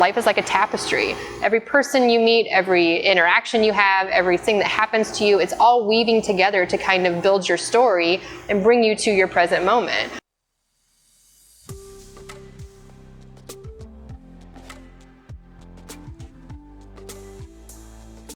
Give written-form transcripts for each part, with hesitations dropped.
Life is like a tapestry. Every person you meet, every interaction you have, everything that happens to you, it's all weaving together to kind of build your story and bring you to your present moment.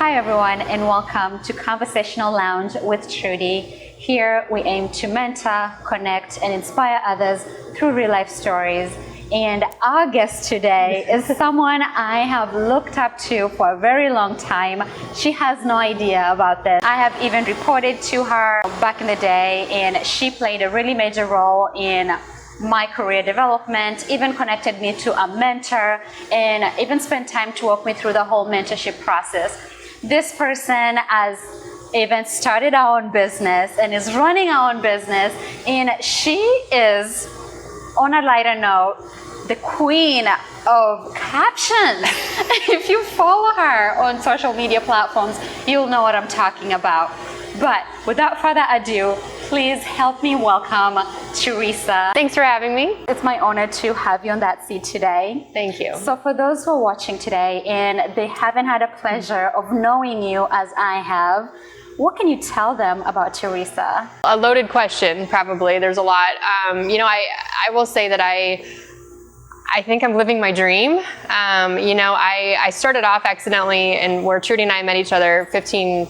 Hi everyone, and welcome to Conversational Lounge with Trudy. Here we aim to mentor, connect, and inspire others through real life stories. And our guest today is someone I have looked up to for a very long time. She has no idea about this. I have even reported to her back in the day, and she played a really major role in my career development, even connected me to a mentor, and even spent time to walk me through the whole mentorship process. This person has even started our own business and is running our own business, and she is, on a lighter note, the queen of captions. If you follow her on social media platforms, you'll know what I'm talking about. But without further ado, please help me welcome Teresa. Thanks for having me. It's my honor to have you on that seat today. Thank you. So for those who are watching today and they haven't had a pleasure of knowing you as I have, what can you tell them about Teresa? A loaded question, probably. There's a lot. I will say that I think I'm living my dream. I started off accidentally, and where Trudy and I met each other 15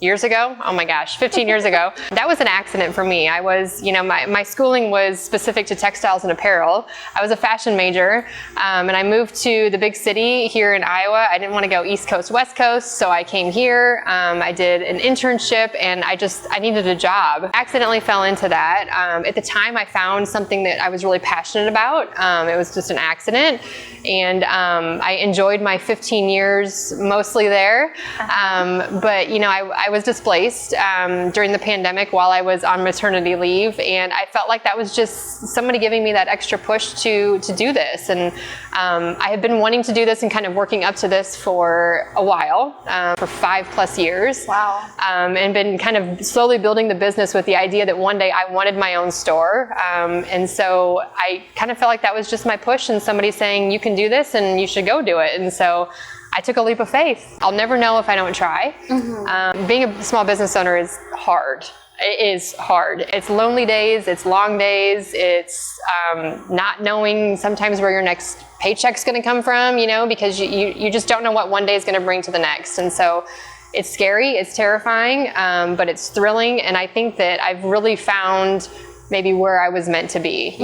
years ago. Oh my gosh, 15 years ago. That was an accident for me. I was, my schooling was specific to textiles and apparel. I was a fashion major, and I moved to the big city here in Iowa. I didn't want to go East Coast, West Coast, so I came here. I did an internship, and I needed a job. Accidentally fell into that. At the time, I found something that I was really passionate about. It was just an accident, and I enjoyed my 15 years mostly there. But I was displaced during the pandemic while I was on maternity leave, and I felt like that was just somebody giving me that extra push to do this. And I had been wanting to do this and kind of working up to this for a while, for 5+ years. Wow. And been kind of slowly building the business with the idea that one day I wanted my own store. And so I kind of felt like that was just my push, and somebody saying, you can do this and you should go do it. And so I took a leap of faith. I'll never know if I don't try. Mm-hmm. Being a small business owner is hard. It is hard. It's lonely days, it's long days, it's not knowing sometimes where your next paycheck's gonna come from, because you just don't know what one day is gonna bring to the next. And so it's scary, it's terrifying, but it's thrilling. And I think that I've really found maybe where I was meant to be,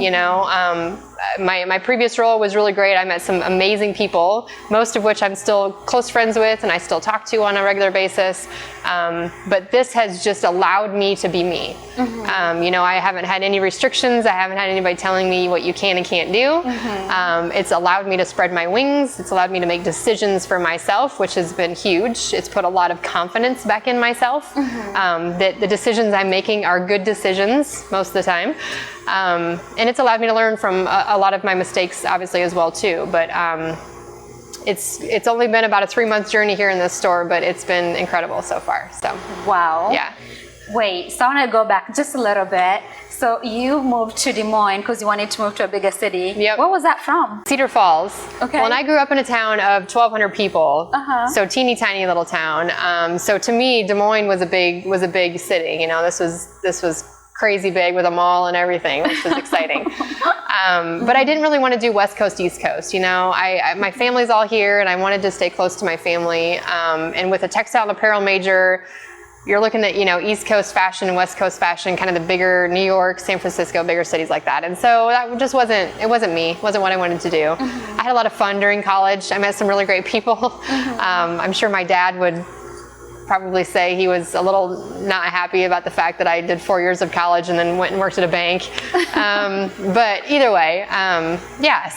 My previous role was really great. I met some amazing people, most of which I'm still close friends with and I still talk to on a regular basis. But this has just allowed me to be me. Mm-hmm. I haven't had any restrictions. I haven't had anybody telling me what you can and can't do. Mm-hmm. It's allowed me to spread my wings. It's allowed me to make decisions for myself, which has been huge. It's put a lot of confidence back in myself, that the decisions I'm making are good decisions most of the time. And it's allowed me to learn from a lot of my mistakes, obviously, as well, too. But it's only been about a 3-month journey here in this store, but it's been incredible so far. So wow. Yeah. Wait, so I want to go back just a little bit. So you moved to Des Moines because you wanted to move to a bigger city. Yep. Where was that from? Cedar Falls. Okay. Well, and I grew up in a town of 1,200 people, so teeny tiny little town. So to me, Des Moines was a big city. This was crazy big with a mall and everything, which was exciting. But I didn't really want to do West Coast, East Coast. My family's all here, and I wanted to stay close to my family. And with a textile and apparel major, you're looking at, East Coast fashion and West Coast fashion, kind of the bigger New York, San Francisco, bigger cities like that. And so that just wasn't me. It wasn't what I wanted to do. Mm-hmm. I had a lot of fun during college. I met some really great people. Mm-hmm. I'm sure my dad would probably say he was a little not happy about the fact that I did 4 years of college and then went and worked at a bank. But either way,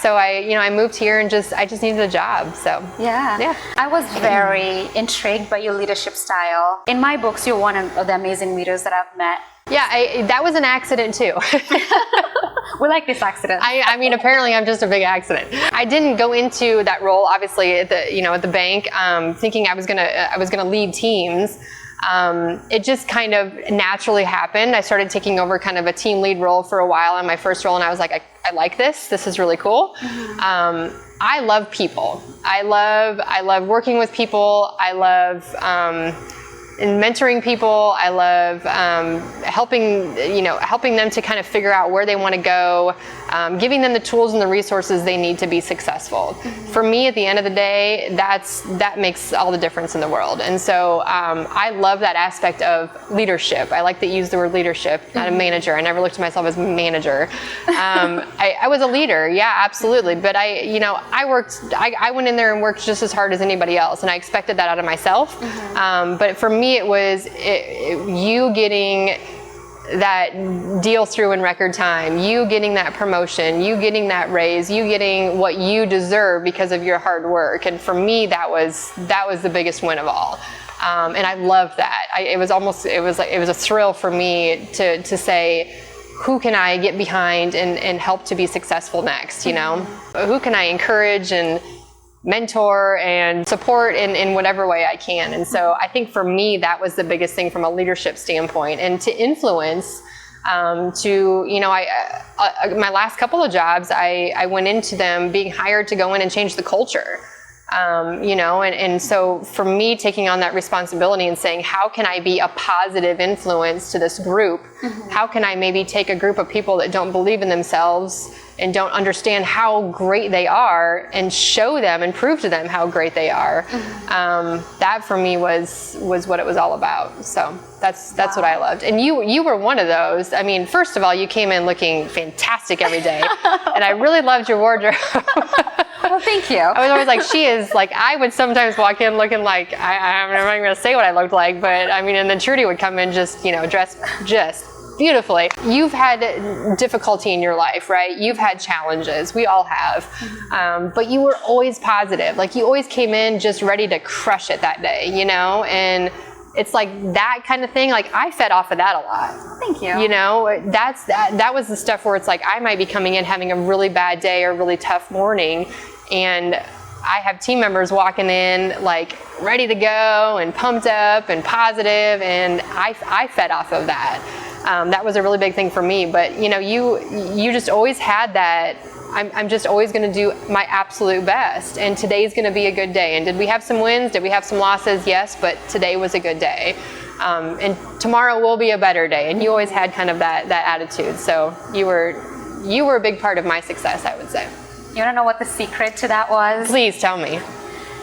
so I moved here and I just needed a job. So yeah. I was very intrigued by your leadership style. In my books, you're one of the amazing leaders that I've met. Yeah, that was an accident too. We like this accident. I mean, apparently I'm just a big accident. I didn't go into that role, obviously, at the bank, thinking I was gonna lead teams. It just kind of naturally happened. I started taking over kind of a team lead role for a while in my first role, and I was like, I I like this. This is really cool. I love people. I love working with people. I love and mentoring people. I love helping them to kind of figure out where they want to go, giving them the tools and the resources they need to be successful. For me, at the end of the day, that makes all the difference in the world. And so I love that aspect of leadership. I like that you use the word leadership, not a manager. I never looked at myself as a manager. I was a leader, yeah, absolutely. But I went in there and worked just as hard as anybody else, and I expected that out of myself. But for me, it was you getting that deal through in record time, you getting that promotion, you getting that raise, you getting what you deserve because of your hard work. And for me, that was the biggest win of all. And I love that. It was a thrill for me to say, who can I get behind and help to be successful next, you know? Who can I encourage and mentor and support in whatever way I can. And so I think for me, that was the biggest thing from a leadership standpoint, and to influence, my last couple of jobs, I went into them being hired to go in and change the culture. And so for me, taking on that responsibility and saying, how can I be a positive influence to this group? How can I maybe take a group of people that don't believe in themselves and don't understand how great they are and show them and prove to them how great they are? That for me was what it was all about. So that's what I loved. And you were one of those. I mean, first of all, you came in looking fantastic every day, and I really loved your wardrobe. Well, thank you. I was always like, she is like, I would sometimes walk in looking like, I'm not even going to say what I looked like, but I mean, and then Trudy would come in just, dressed just beautifully. You've had difficulty in your life, right? You've had challenges. We all have. But you were always positive. Like, you always came in just ready to crush it that day, and it's like that kind of thing. Like, I fed off of that a lot. Thank you. That was the stuff where it's like, I might be coming in having a really bad day or a really tough morning, and I have team members walking in like ready to go and pumped up and positive, and I fed off of that. That was a really big thing for me. But you just always had that. I'm just always going to do my absolute best, and today's going to be a good day. And did we have some wins? Did we have some losses? Yes, but today was a good day. And tomorrow will be a better day. And you always had kind of that attitude. So you were a big part of my success, I would say. You want to know what the secret to that was? Please tell me.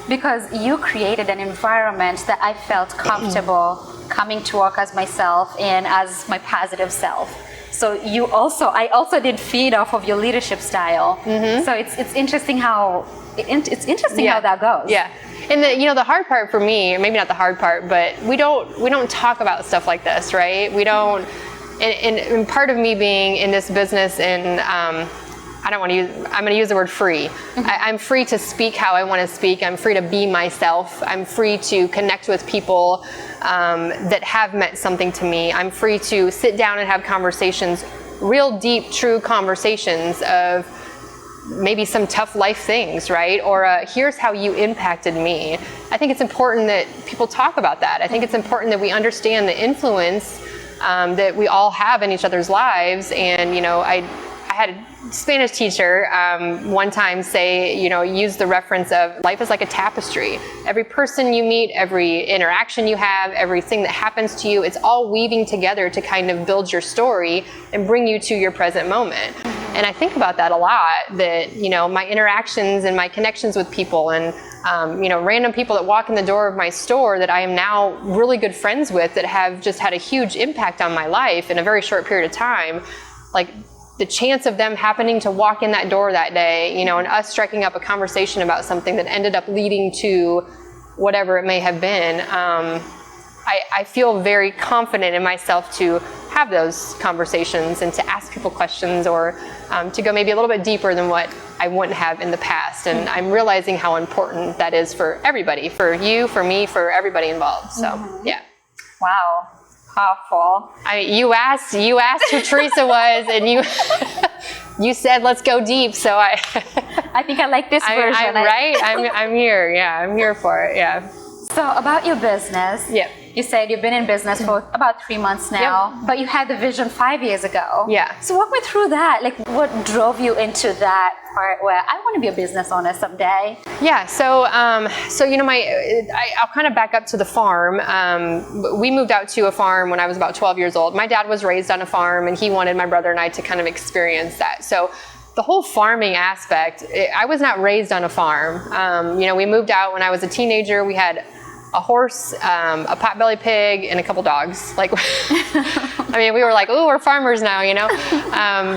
Because you created an environment that I felt comfortable coming to work as myself and as my positive self. So I also did feed off of your leadership style. So it's interesting how how that goes. Yeah. And the hard part for me, maybe not the hard part, but we don't talk about stuff like this, right? We don't. And part of me being in this business, and I'm going to use the word free. I'm free to speak how I want to speak. I'm free to be myself. I'm free to connect with people that have meant something to me. I'm free to sit down and have conversations, real deep, true conversations of maybe some tough life things, right? Or here's how you impacted me. I think it's important that people talk about that. I think it's important that we understand the influence that we all have in each other's lives. And I had a Spanish teacher one time say, use the reference of life is like a tapestry. Every person you meet, every interaction you have, everything that happens to you, it's all weaving together to kind of build your story and bring you to your present moment. And I think about that a lot, that, my interactions and my connections with people and, random people that walk in the door of my store that I am now really good friends with, that have just had a huge impact on my life in a very short period of time. Like, the chance of them happening to walk in that door that day, and us striking up a conversation about something that ended up leading to whatever it may have been, I feel very confident in myself to have those conversations and to ask people questions, or to go maybe a little bit deeper than what I wouldn't have in the past. And I'm realizing how important that is for everybody, for you, for me, for everybody involved. So, yeah. Wow. Powerful. You asked who Teresa was, and you said let's go deep. So I think I like this version. I'm here. Yeah, I'm here for it. Yeah. So about your business. Yeah. You said you've been in business for about 3 months now, but you had the vision 5 years ago. Yeah. So walk me through that. Like, what drove you into that part where I want to be a business owner someday? Yeah. So, I'll kind of back up to the farm. We moved out to a farm when I was about 12 years old. My dad was raised on a farm, and he wanted my brother and I to kind of experience that. So the whole farming aspect, I was not raised on a farm. We moved out when I was a teenager. We had a horse, a potbelly pig, and a couple dogs. Like, I mean, we were like, "Ooh, we're farmers now,"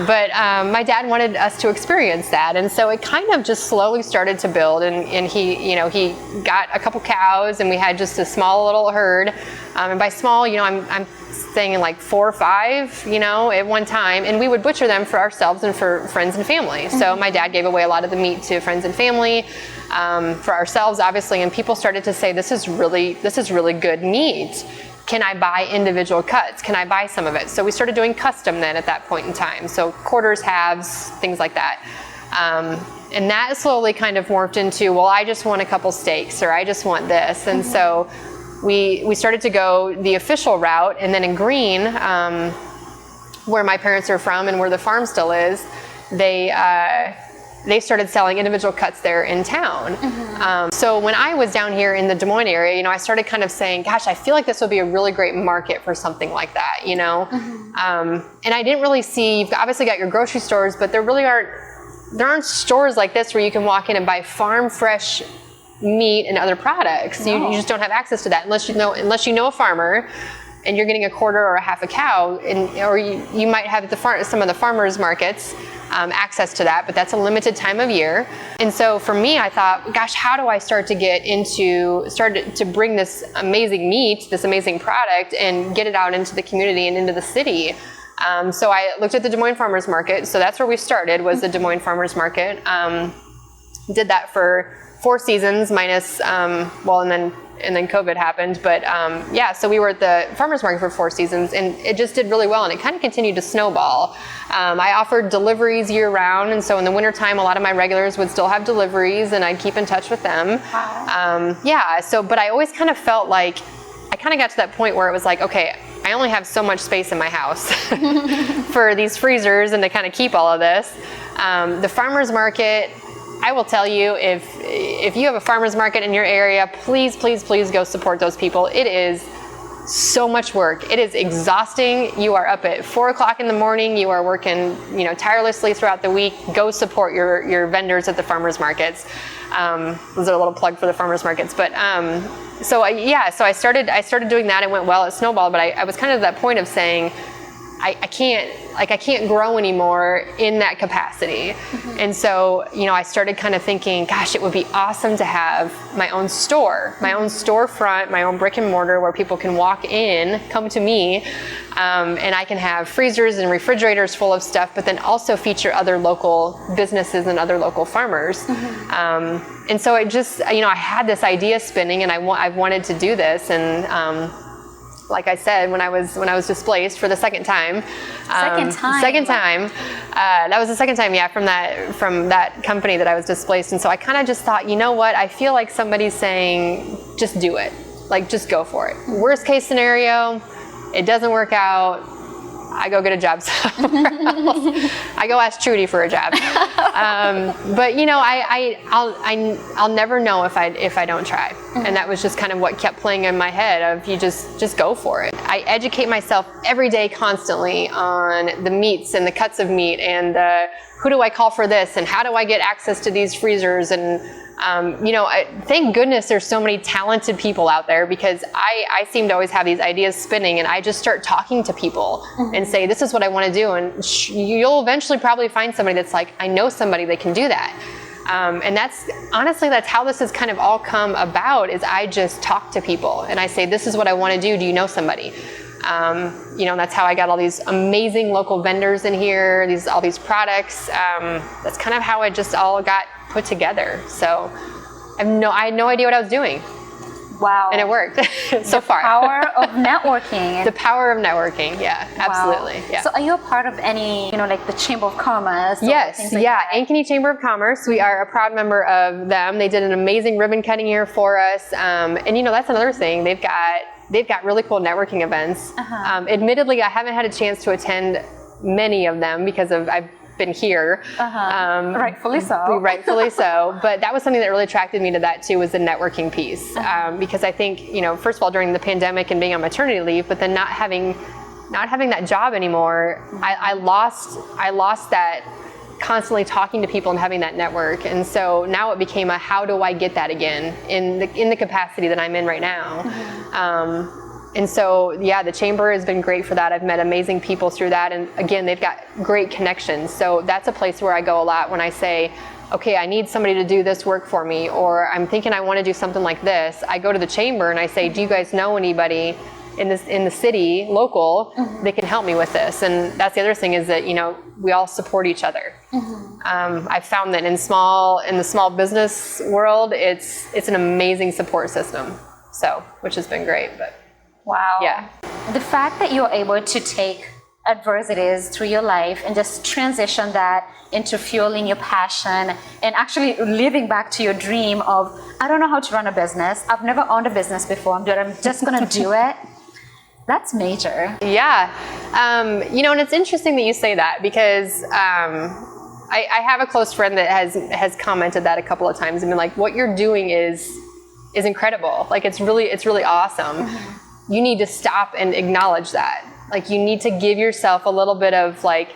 But my dad wanted us to experience that, and so it kind of just slowly started to build. And he got a couple cows, and we had just a small little herd. And by small, I'm saying in like 4 or 5, at one time, and we would butcher them for ourselves and for friends and family. So my dad gave away a lot of the meat to friends and family, for ourselves, obviously, and people started to say, this is really good meat. Can I buy individual cuts? Can I buy some of it? So we started doing custom then at that point in time. So quarters, halves, things like that. And that slowly kind of morphed into, well, I just want a couple steaks, or I just want this. And so we started to go the official route, and then in Green, where my parents are from and where the farm still is, they started selling individual cuts there in town. So when I was down here in the Des Moines area, I started kind of saying, gosh, I feel like this would be a really great market for something like that, And I didn't really see, you've obviously got your grocery stores, but there aren't stores like this where you can walk in and buy farm fresh meat and other products. No. You just don't have access to that unless you know a farmer, and you're getting a quarter or a half a cow, or you might have some of the farmers markets access to that, but that's a limited time of year. And so for me, I thought, gosh, how do I start to bring this amazing meat, this amazing product, and get it out into the community and into the city? So I looked at the Des Moines Farmers Market. So that's where we started, was the Des Moines Farmers Market. Did that for 4 seasons minus, and then COVID happened. But so we were at the farmers market for 4 seasons, and it just did really well, and it kind of continued to snowball. I offered deliveries year round, and so in the wintertime, a lot of my regulars would still have deliveries, and I'd keep in touch with them. Wow. But I always kind of felt like, I kind of got to that point where it was like, okay, I only have so much space in my house for these freezers and to kind of keep all of this. The farmers market, I will tell you, if you have a farmer's market in your area, please, please, please go support those people. It is so much work. It is exhausting. You are up at 4 o'clock in the morning. You are working, tirelessly throughout the week. Go support your vendors at the farmers markets. Those are a little plug for the farmers markets. But so I started doing that. It went well. It snowballed. But I was kind of at that point of saying, I can't grow anymore in that capacity. And so, I started kind of thinking, gosh, it would be awesome to have my own store, my own storefront, my own brick and mortar where people can walk in, come to me, and I can have freezers and refrigerators full of stuff, but then also feature other local businesses and other local farmers. And so it just, I had this idea spinning, and I've wanted to do this. And, like I said, when I was displaced for the second time. That was the second time, from that company that I was displaced. And so I kind of just thought, you know what? I feel like somebody's saying, just do it. Like, just go for it. Worst case scenario, it doesn't work out. I go get a job somewhere else. I go ask Trudy for a job. But I'll never know if I don't try. And that was just kind of what kept playing in my head of, you just go for it. I educate myself every day constantly on the meats and the cuts of meat, and who do I call for this, and how do I get access to these freezers, and thank goodness there's so many talented people out there, because I seem to always have these ideas spinning, and I just start talking to people and say, this is what I want to do. And you'll eventually probably find somebody that's like, I know somebody that can do that. And that's how this has kind of all come about, is I just talk to people and I say, this is what I want to do. Do you know somebody? That's how I got all these amazing local vendors in here, all these products. That's kind of how it just all got put together. So I had no idea what I was doing. Wow. And it worked so far. The power of networking. The power of networking. Yeah, absolutely. Yeah. So are you a part of any, like the Chamber of Commerce? Yes. Ankeny Chamber of Commerce. We are a proud member of them. They did an amazing ribbon cutting year for us. And that's another thing. They've got they've got really cool networking events. Admittedly, I haven't had a chance to attend many of them because I've been here. Rightfully so. Rightfully so. But that was something that really attracted me to that too, was the networking piece. Because I think, first of all, during the pandemic and being on maternity leave, but then not having that job anymore, I lost that constantly talking to people and having that network. And so now it became how do I get that again in the capacity that I'm in right now? And so, yeah, the chamber has been great for that. I've met amazing people through that. And again, they've got great connections. So that's a place where I go a lot when I say, okay, I need somebody to do this work for me, or I'm thinking I want to do something like this. I go to the chamber and I say, do you guys know anybody in the city, local, that can help me with this? And that's the other thing, is that, we all support each other. I've found that in the small business world, it's an amazing support system. So, which has been great, but. Wow. Yeah. The fact that you're able to take adversities through your life and just transition that into fueling your passion and actually living back to your dream of, I don't know how to run a business. I've never owned a business before. I'm just going to do it. That's major. Yeah. And it's interesting that you say that, because I have a close friend that has commented that a couple of times and been like, what you're doing is incredible. Like, it's really awesome. You need to stop and acknowledge that. Like, you need to give yourself a little bit of like,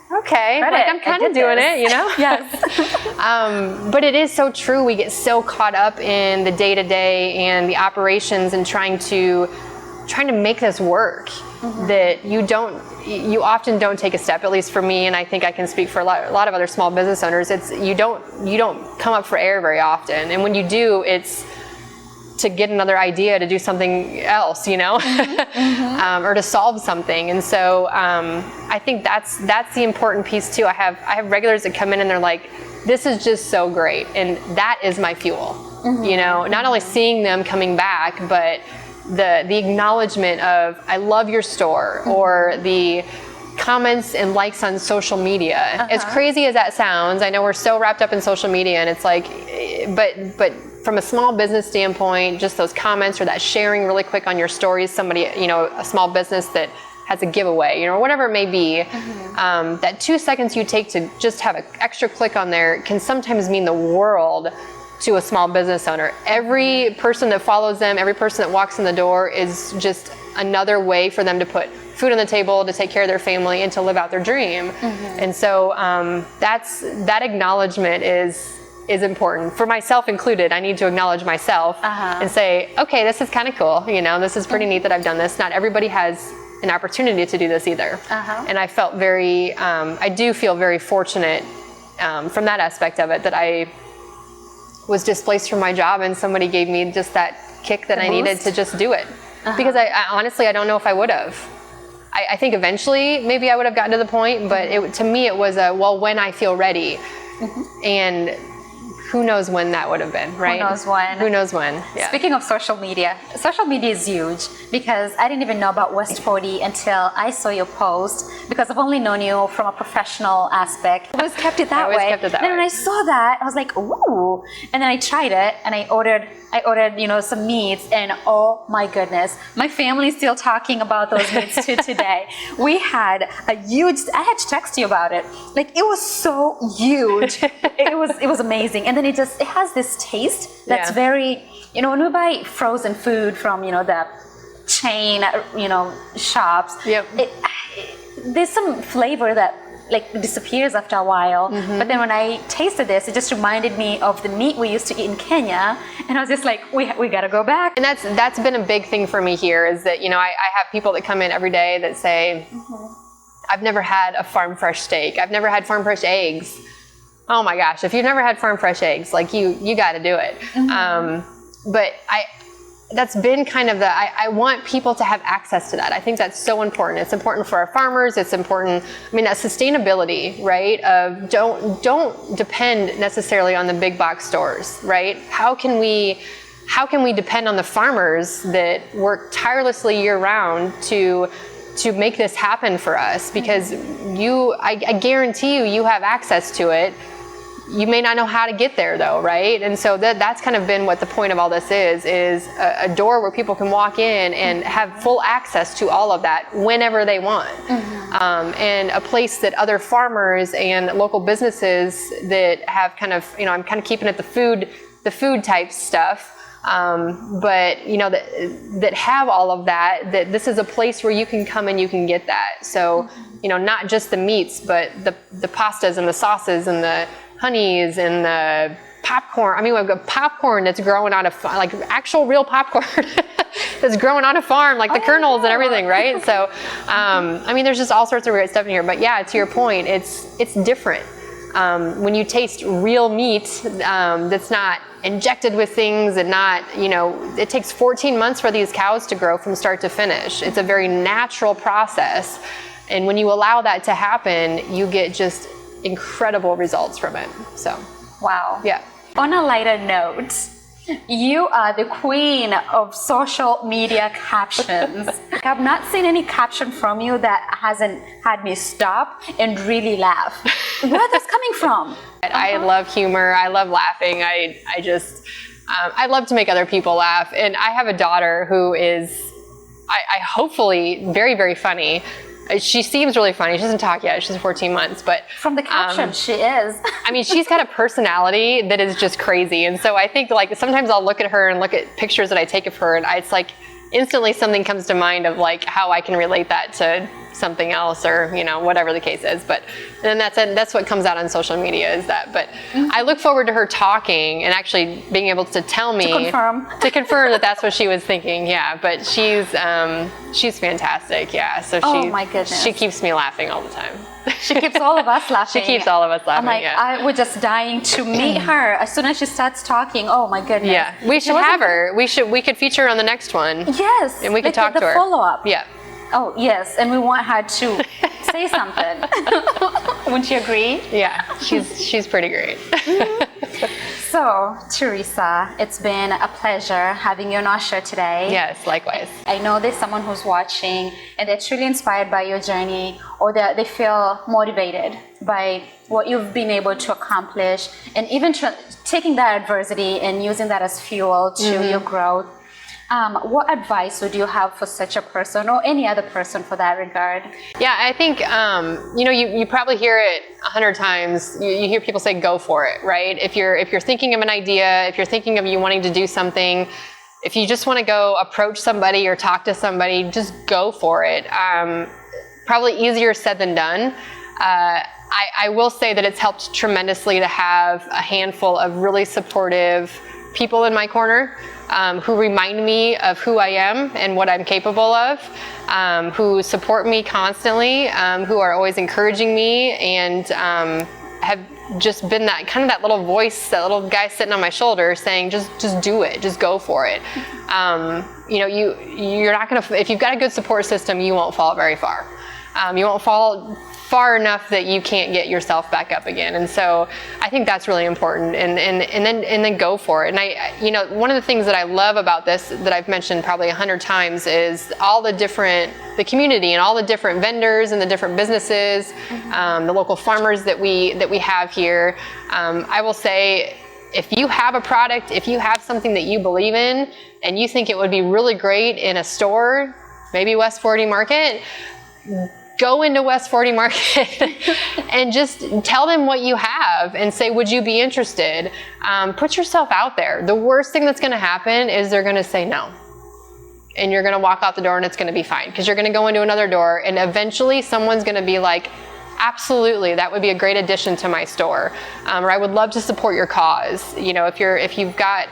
okay, credit. like I'm kind of doing it, Yes. But it is so true. We get so caught up in the day-to-day and the operations and trying to make this work that you often don't take a step, at least for me, and I think I can speak for a lot of other small business owners. It's you don't come up for air very often, and when you do, it's to get another idea to do something else, or to solve something. And so I think that's the important piece too. I have regulars that come in and they're like, this is just so great, and that is my fuel. Not only seeing them coming back, but the acknowledgement of, I love your store, or the comments and likes on social media. As crazy as that sounds, I know we're so wrapped up in social media, and it's like, but from a small business standpoint, just those comments or that sharing really quick on your stories, somebody, a small business that has a giveaway, or whatever it may be, that 2 seconds you take to just have an extra click on there can sometimes mean the world to a small business owner. Every person that follows them, every person that walks in the door is just another way for them to put food on the table, to take care of their family, and to live out their dream. And so that acknowledgement is important, for myself included. I need to acknowledge myself and say, okay, this is kind of cool. This is pretty neat that I've done this. Not everybody has an opportunity to do this either. And I felt I do feel very fortunate from that aspect of it, that I was displaced from my job and somebody gave me just that kick that I needed to just do it. Because I honestly, I don't know if I would have. I think eventually maybe I would have gotten to the point, but to me it was when I feel ready. And who knows when that would have been, right? Who knows when? Yeah. Speaking of social media is huge, because I didn't even know about West 40 until I saw your post, because I've only known you from a professional aspect. I always kept it that way. And then when I saw that, I was like, ooh. And then I tried it, and I ordered some meats, and oh my goodness, my family's still talking about those meats to today. We had I had to text you about it. Like, it was so huge. It was amazing. And then it has this taste that's very, when we buy frozen food from, the chain, shops, there's some flavor that disappears after a while. But then when I tasted this, it just reminded me of the meat we used to eat in Kenya, and I was just like, we gotta go back. And that's been a big thing for me here, is that I have people that come in every day that say, I've never had a farm fresh steak, I've never had farm fresh eggs. Oh my gosh, if you've never had farm fresh eggs, you got to do it. But that's been kind of I want people to have access to that. I think that's so important. It's important for our farmers. It's important. That sustainability, right? Of don't depend necessarily on the big box stores, right? How can we depend on the farmers that work tirelessly year round to make this happen for us? Because I guarantee you have access to it. you may not know how to get there though, right? And so that's kind of been what the point of all this is a door where people can walk in and have full access to all of that whenever they want. And a place that other farmers and local businesses that have kind of, I'm kind of keeping it the food type stuff, but that have all of that this is a place where you can come and you can get that. So, not just the meats, but the pastas and the sauces and the honeys and the popcorn. I mean, we've got popcorn that's growing on like actual real popcorn that's growing on a farm, like the kernels and everything, right? So, I mean, there's just all sorts of great stuff in here. But yeah, to your point, it's different. When you taste real meat that's not injected with things and not, it takes 14 months for these cows to grow from start to finish. It's a very natural process. And when you allow that to happen, you get just incredible results from it. So, wow. Yeah. On a lighter note, you are the queen of social media captions. I've not seen any caption from you that hasn't had me stop and really laugh. Where is this coming from? I love humor. I love laughing. I love to make other people laugh. And I have a daughter who is, I hopefully very, very funny. She seems really funny. She doesn't talk yet. She's 14 months, but from the caption, she is. I mean, she's got a personality that is just crazy. And so I think like sometimes I'll look at her and look at pictures that I take of her, and it's like instantly something comes to mind of like how I can relate that to something else, or whatever the case is. But then that's what comes out on social media is that. But I look forward to her talking and actually being able to tell me to confirm that that's what she was thinking. Yeah, but she's fantastic. Yeah, so my goodness, she keeps me laughing all the time. She keeps all of us laughing. She keeps all of us laughing. I'm like, yeah. we're just dying to meet her. As soon as she starts talking, oh my goodness. Yeah, we should have her. We could feature her on the next one. Yes, and we could talk to her. The follow-up. Yeah. Oh yes, and we want her to say something. Wouldn't you agree? Yeah, she's pretty great. So, Teresa, it's been a pleasure having you on our show today. Yes, likewise. I know there's someone who's watching and they're truly inspired by your journey, or that they feel motivated by what you've been able to accomplish, and even taking that adversity and using that as fuel to your growth. What advice would you have for such a person, or any other person for that regard? Yeah, I think, you probably hear it 100 times. You hear people say, go for it, right? If you're thinking of an idea, if you're thinking of you wanting to do something, if you just want to go approach somebody or talk to somebody, just go for it. Probably easier said than done. I will say that it's helped tremendously to have a handful of really supportive people in my corner, who remind me of who I am and what I'm capable of, who support me constantly, who are always encouraging me, and have just been that kind of that little voice, that little guy sitting on my shoulder saying, just do it, just go for it. You're not gonna, if you've got a good support system, you won't fall very far. You won't fall far enough that you can't get yourself back up again. And so I think that's really important, and then go for it. And one of the things that I love about this, that I've mentioned probably 100 times, is all the community and all the different vendors and the different businesses, the local farmers that we have here. I will say, if you have a product, if you have something that you believe in and you think it would be really great in a store, maybe West 40 Market, go into West 40 Market and just tell them what you have and say, would you be interested? Put yourself out there. The worst thing that's going to happen is they're going to say no. And you're going to walk out the door and it's going to be fine, because you're going to go into another door and eventually someone's going to be like, absolutely, that would be a great addition to my store. Or I would love to support your cause. If you've got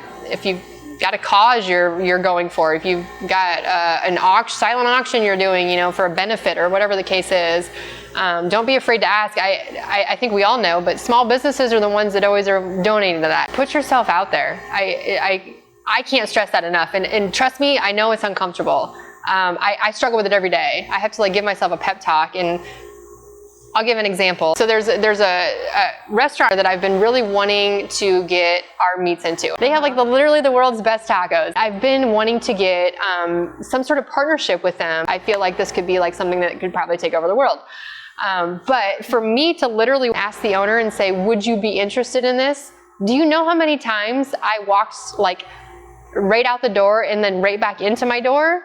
a cause you're going for, if you've got an silent auction you're doing, for a benefit or whatever the case is, don't be afraid to ask. I think we all know, but small businesses are the ones that always are donating to that. Put yourself out there. I can't stress that enough. And trust me, I know it's uncomfortable. I struggle with it every day. I have to give myself a pep talk, and I'll give an example. So there's a restaurant that I've been really wanting to get our meats into. They have literally the world's best tacos. I've been wanting to get some sort of partnership with them. I feel like this could be something that could probably take over the world. But for me to literally ask the owner and say, would you be interested in this? Do you know how many times I walked like right out the door and then right back into my door?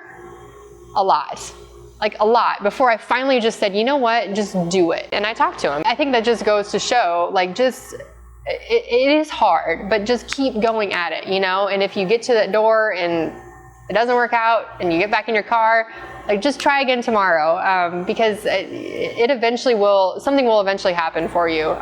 A lot. Like a lot, before I finally just said, you know what, just do it. And I talked to him. I think that just goes to show, like, just, it is hard, but just keep going at it, you know? And if you get to that door and it doesn't work out and you get back in your car, like, just try again tomorrow, because it eventually will, something will eventually happen for you.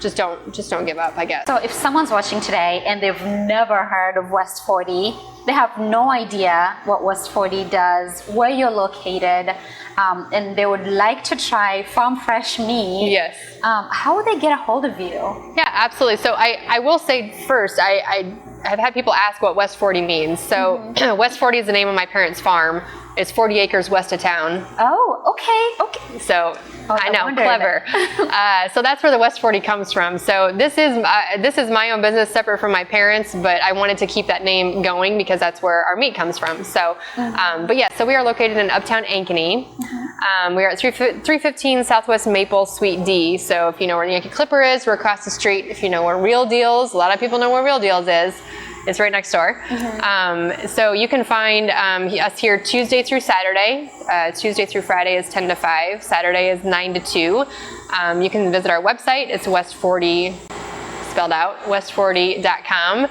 Just don't give up, I guess. So if someone's watching today and they've never heard of West 40, they have no idea what West 40 does, where you're located, and they would like to try farm fresh meat. Yes. How would they get a hold of you? Yeah, absolutely. So I will say first, I've had people ask what West 40 means. So West 40 is the name of my parents' farm. It's 40 acres west of town. Oh, okay. So I know, clever. So that's where the West 40 comes from. So this is my own business, separate from my parents, but I wanted to keep that name going because that's where our meat comes from. So, but yeah, so we are located in Uptown Ankeny. We are at 315 Southwest Maple, Suite D. So if you know where Yankee Clipper is, we're across the street. If you know where Real Deals, a lot of people know where Real Deals is. It's right next door. So you can find us here Tuesday through Saturday. Tuesday through Friday is 10 to 5. Saturday is 9 to 2. You can visit our website. It's West40, spelled out, west40.com.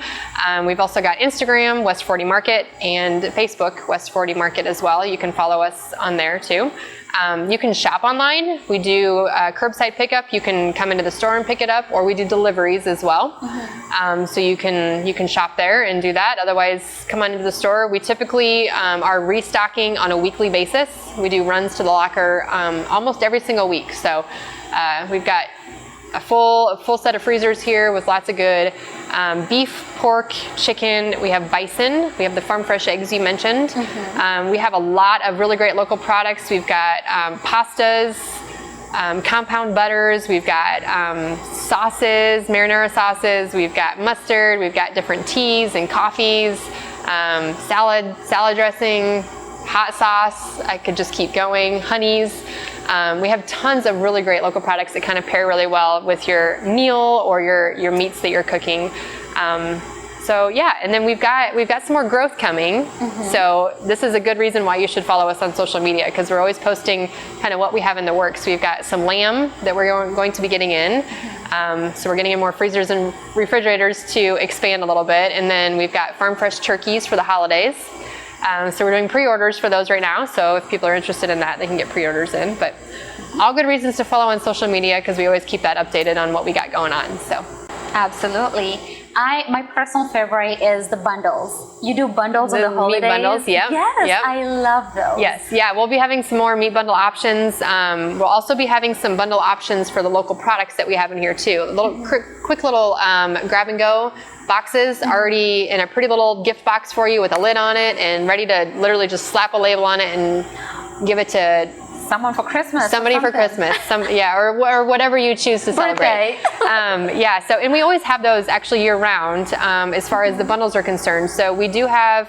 We've also got Instagram, West 40 Market, and Facebook, West 40 Market as well. You can follow us on there too. You can shop online. We do curbside pickup. You can come into the store and pick it up, or we do deliveries as well. So you can shop there and do that. Otherwise, come on into the store. We typically are restocking on a weekly basis. We do runs to the locker almost every single week. So we've got a full set of freezers here with lots of good beef, pork, chicken. We have bison. We have the farm fresh eggs you mentioned. We have a lot of really great local products. We've got pastas, compound butters. We've got sauces, marinara sauces. We've got mustard. We've got different teas and coffees, salad dressing, hot sauce. I could just keep going. Honeys. We have tons of really great local products that kind of pair really well with your meal or your meats that you're cooking. So yeah, and then we've got some more growth coming. So this is a good reason why you should follow us on social media, because we're always posting kind of what we have in the works. We've got some lamb that we're going to be getting in. So we're getting in more freezers and refrigerators to expand a little bit. And then we've got farm fresh turkeys for the holidays. So we're doing pre-orders for those right now. So if people are interested in that, they can get pre-orders in. But all good reasons to follow on social media, because we always keep that updated on what we got going on. So absolutely. My personal favorite is the bundles. You do bundles on the holidays? Meat bundles, yeah. Yes, yep. I love those. Yes, yeah, we'll be having some more meat bundle options. We'll also be having some bundle options for the local products that we have in here too. Little quick little grab and go boxes already in a pretty little gift box for you with a lid on it and ready to literally just slap a label on it and give it to someone for Christmas. Somebody for Christmas. Or whatever you choose to celebrate. Yeah, so, and we always have those actually year round as far as the bundles are concerned. So we do have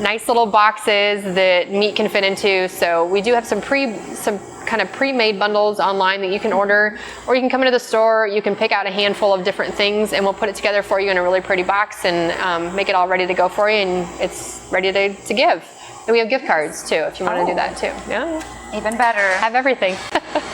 nice little boxes that meat can fit into. So we do have some kind of pre-made bundles online that you can order, or you can come into the store, you can pick out a handful of different things and we'll put it together for you in a really pretty box and make it all ready to go for you, and it's ready to give. And we have gift cards too, if you want to do that too. Yeah. Even better. Have everything.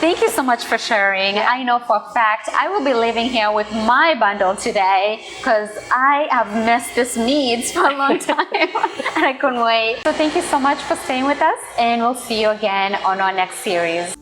Thank you so much for sharing. Yeah. I know for a fact I will be leaving here with my bundle today, because I have missed this meats for a long time and I couldn't wait. So thank you so much for staying with us, and we'll see you again on our next series.